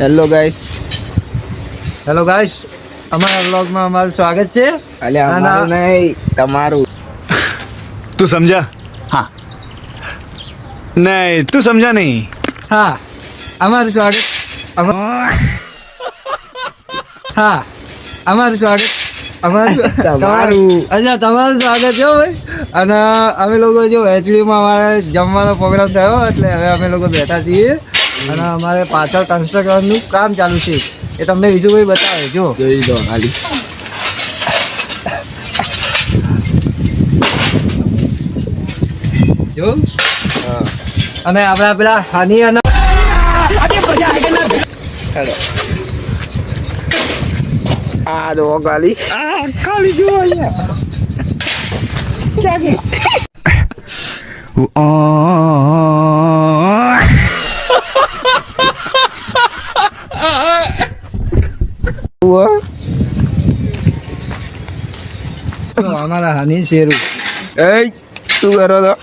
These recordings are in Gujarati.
હેલો ગાઈસ અમારા વ્લોગમાં અમારું સ્વાગત છે. અલ્યા અમારું નહીં તમારું. तू समझा हाँ नहीं तू समझा नहीं હા અમારું સ્વાગત હા અમારું સ્વાગત તમારું. અચ્છા તમારું સ્વાગત છે હો ભાઈ. અને અમે લોકો જો એચડીમાં અમારે જમવાનો પ્રોગ્રામ થયો એટલે હવે અમે લોકો બેઠા છીએ અને અમારે પાછળ કન્સ્ટ્રક્શનનું કામ ચાલુ છે એ તમને વિશુભાઈ બતાવે જો. જોઈ દો ખાલી. જો અને આપણા પેલા હાની અને હેલો આ દો ખાલી. ખાલી જુઓ અહીંયા અમારા હાની શેરું. એ શું કરો તો?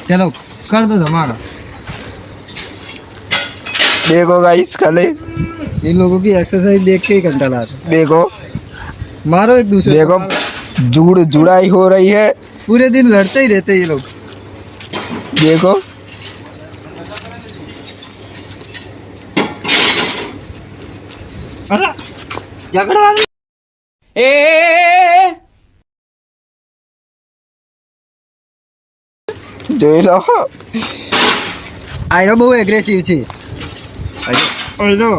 ચલો કર દો તમારો. देखो गाइस खाली ये लोगों की एक्सरसाइज देख के ही कंटाल आता है. देखो मारो एक दूसरे देखो को. जुड़ाई हो रही है. पूरे दिन लड़ते ही रहते हैं ये लोग. देखो झगड़ा જોઈ લો. આયરો બહુ એગ્રેસિવ છે. આયરો